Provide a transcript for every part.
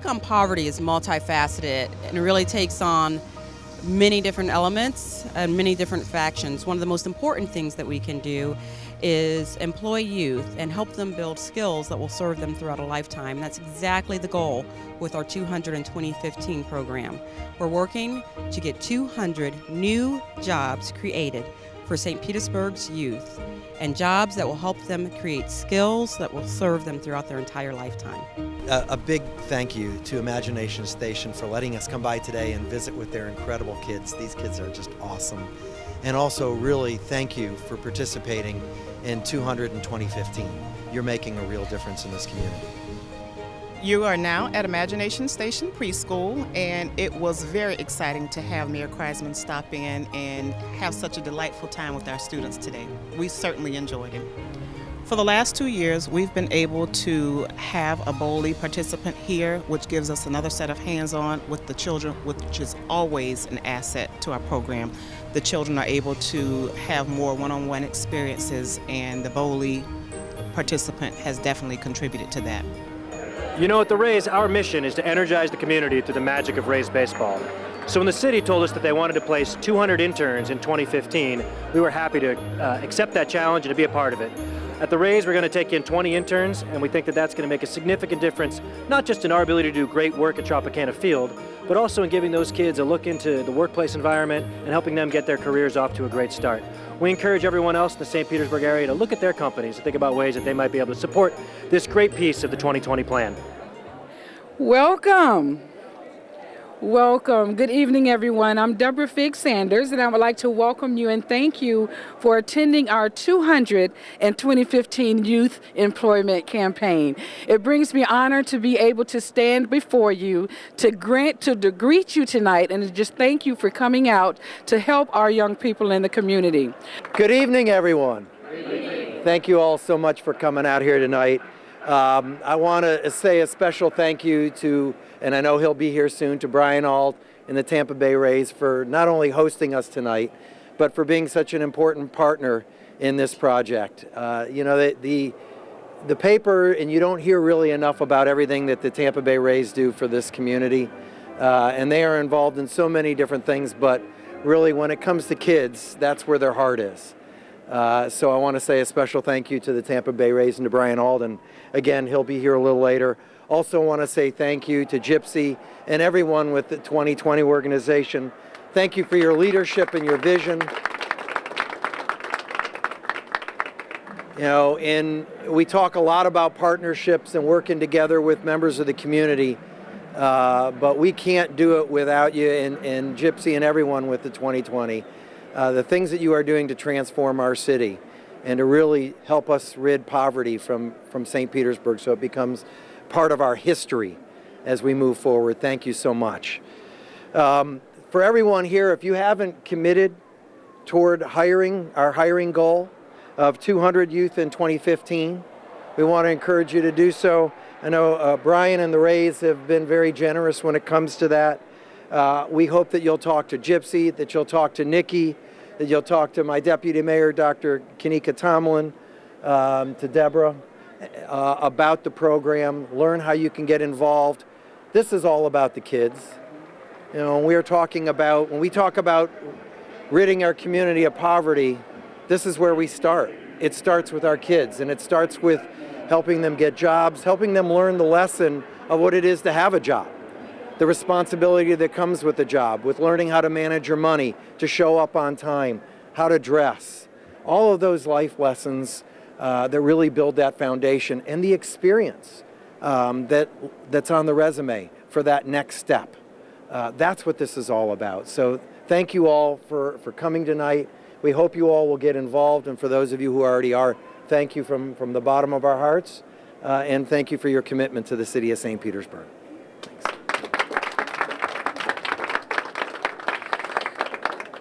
attack on poverty is multifaceted and it really takes on many different elements and many different factions. One of the most important things that we can do is employ youth and help them build skills that will serve them throughout a lifetime. That's exactly the goal with our 200 in 2015 program. We're working to get 200 new jobs created for St. Petersburg's youth, and jobs that will help them create skills that will serve them throughout their entire lifetime. A big thank you to Imagination Station for letting us come by today and visit with their incredible kids. These kids are just awesome. And also really thank you for participating in 200 in 2015. You're making a real difference in this community. You are now at Imagination Station Preschool, and it was very exciting to have Mayor Kreisman stop in and have such a delightful time with our students today. We certainly enjoyed it. For the last 2 years, we've been able to have a BOLI participant here, which gives us another set of hands-on with the children, which is always an asset to our program. The children are able to have more one-on-one experiences, and the BOLI participant has definitely contributed to that. You know, at the Rays, our mission is to energize the community through the magic of Rays baseball. So when the city told us that they wanted to place 200 interns in 2015, we were happy to accept that challenge and to be a part of it. At the Rays, we're going to take in 20 interns, and we think that that's going to make a significant difference, not just in our ability to do great work at Tropicana Field, but also in giving those kids a look into the workplace environment and helping them get their careers off to a great start. We encourage everyone else in the St. Petersburg area to look at their companies and think about ways that they might be able to support this great piece of the 2020 plan. Welcome. Welcome. Good evening, everyone. I'm Deborah Figg Sanders, and I would like to welcome you and thank you for attending our 200 in 2015 Youth Employment Campaign. It brings me honor to be able to stand before you to greet you tonight and to just thank you for coming out to help our young people in the community. Good evening, everyone. Good evening. Thank you all so much for coming out here tonight. I want to say a special thank you to, and I know he'll be here soon, to Brian Ault and the Tampa Bay Rays for not only hosting us tonight, but for being such an important partner in this project. You know, the paper, and you don't hear really enough about everything that the Tampa Bay Rays do for this community, and they are involved in so many different things, but really when it comes to kids, that's where their heart is. So I want to say a special thank you to the Tampa Bay Rays and to Brian Ault, and again, he'll be here a little later. Also want to say thank you to Gypsy and everyone with the 2020 organization. Thank you for your leadership and your vision. You know, we talk a lot about partnerships and working together with members of the community, but we can't do it without you and Gypsy and everyone with the 2020. The things that you are doing to transform our city and to really help us rid poverty from St. Petersburg so it becomes part of our history as we move forward. Thank you so much. For everyone here, if you haven't committed toward our hiring goal of 200 youth in 2015, we want to encourage you to do so. I know Brian and the Rays have been very generous when it comes to that. We hope that you'll talk to Gypsy, that you'll talk to Nikki, that you'll talk to my Deputy Mayor, Dr. Kanika Tomlin, to Deborah, about the program, learn how you can get involved. This is all about the kids. You know, when we talk about ridding our community of poverty, this is where we start. It starts with our kids, and it starts with helping them get jobs, helping them learn the lesson of what it is to have a job. The responsibility that comes with the job, with learning how to manage your money, to show up on time, how to dress. All of those life lessons that really build that foundation, and the experience that's on the resume for that next step. That's what this is all about. So thank you all for coming tonight. We hope you all will get involved, and for those of you who already are, thank you from the bottom of our hearts, and thank you for your commitment to the city of St. Petersburg. Thanks.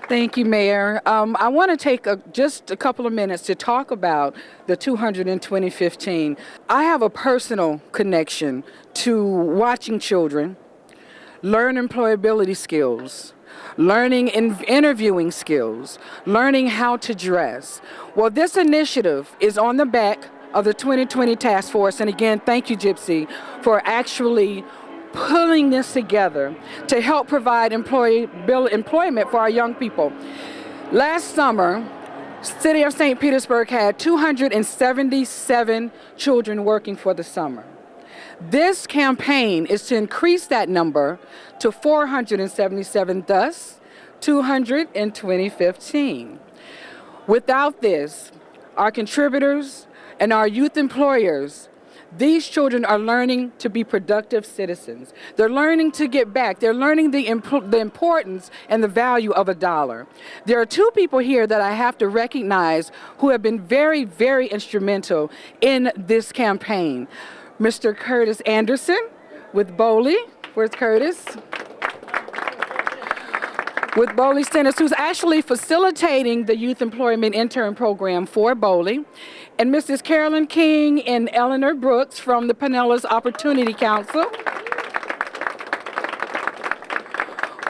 Thank you, Mayor. I want to take just a couple of minutes to talk about the 200 in 2015. I have a personal connection to watching children learn employability skills, learning interviewing skills, learning how to dress. Well, this initiative is on the back of the 2020 Task Force, and again, thank you, Gypsy, for actually pulling this together to help provide employment for our young people. Last summer, City of St. Petersburg had 277 children working for the summer. This campaign is to increase that number to 477, thus 200 in 2015. Without this, our contributors and our youth employers, these children are learning to be productive citizens. They're learning to get back. They're learning the importance and the value of a dollar. There are two people here that I have to recognize who have been very, very instrumental in this campaign. Mr. Curtis Anderson with Bowley. Where's Curtis? With Bowley Centers, who's actually facilitating the Youth Employment Intern Program for Bowley, and Mrs. Carolyn King and Eleanor Brooks from the Pinellas Opportunity Council,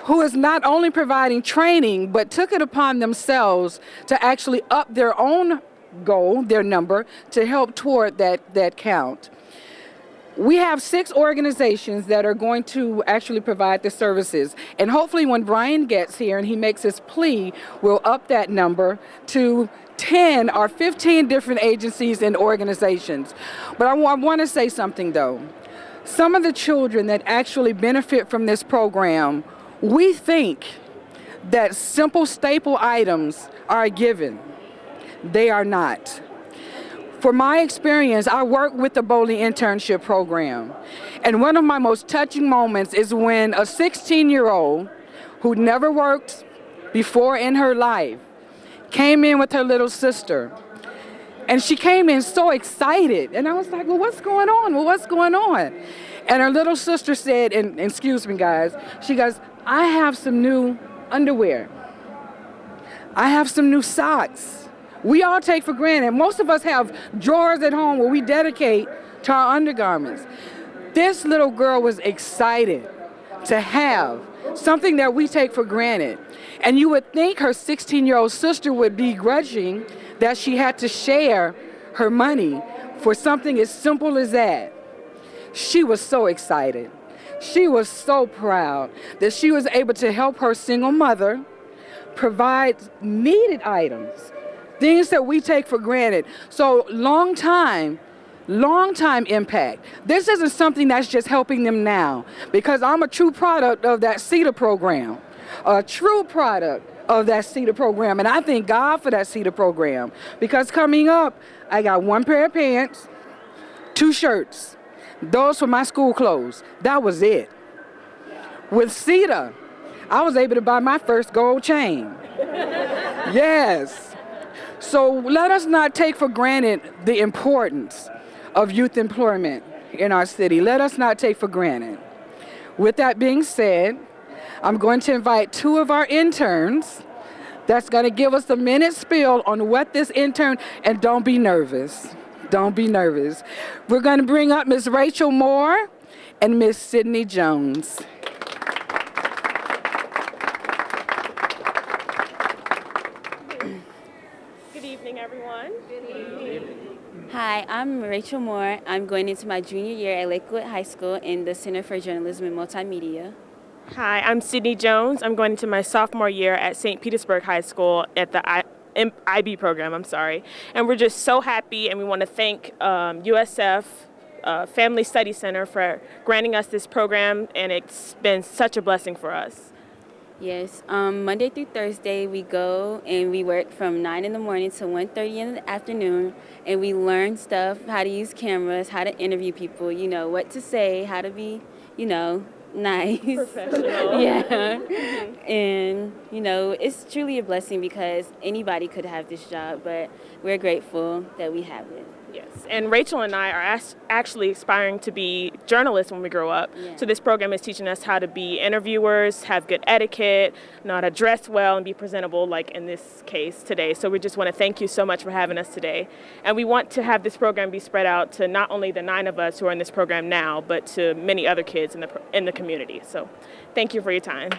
who is not only providing training, but took it upon themselves to actually up their own goal, their number, to help toward that count. We have 6 organizations that are going to actually provide the services. And hopefully when Brian gets here and he makes his plea, we'll up that number to 10 or 15 different agencies and organizations. But I want to say something though. Some of the children that actually benefit from this program, we think that simple staple items are a given. They are not. For my experience, I work with the Bowley Internship Program. And one of my most touching moments is when a 16-year-old who never worked before in her life came in with her little sister. And she came in so excited. And I was like, well, what's going on? Well, what's going on? And her little sister said, and excuse me, guys, she goes, I have some new underwear. I have some new socks. We all take for granted. Most of us have drawers at home where we dedicate to our undergarments. This little girl was excited to have something that we take for granted. And you would think her 16-year-old sister would be grudging that she had to share her money for something as simple as that. She was so excited. She was so proud that she was able to help her single mother provide needed items, things that we take for granted. So long time impact. This isn't something that's just helping them now, because I'm a true product of that CETA program, a true product of that CETA program. And I thank God for that CETA program, because coming up, I got 1 pair of pants, 2 shirts. Those were my school clothes. That was it. With CETA, I was able to buy my first gold chain. Yes. So let us not take for granted the importance of youth employment in our city. Let us not take for granted. With that being said, I'm going to invite 2 of our interns that's going to give us a minute spiel on what this intern, and don't be nervous. Don't be nervous. We're going to bring up Ms. Rachel Moore and Ms. Sydney Jones. Hi, I'm Rachel Moore. I'm going into my junior year at Lakewood High School in the Center for Journalism and Multimedia. Hi, I'm Sydney Jones. I'm going into my sophomore year at St. Petersburg High School at the IB program, And we're just so happy, and we want to thank USF Family Study Center for granting us this program, and it's been such a blessing for us. Yes, Monday through Thursday we go and we work from 9 in the morning to 1:30 in the afternoon, and we learn stuff, how to use cameras, how to interview people, what to say, how to be, nice. Professional. Yeah. And, it's truly a blessing because anybody could have this job, but we're grateful that we have it. Yes, and Rachel and I are actually aspiring to be journalists when we grow up. Yeah. So this program is teaching us how to be interviewers, have good etiquette, know how to dress well, and be presentable, like in this case today. So we just want to thank you so much for having us today. And we want to have this program be spread out to not only the 9 of us who are in this program now, but to many other kids in the community. So thank you for your time.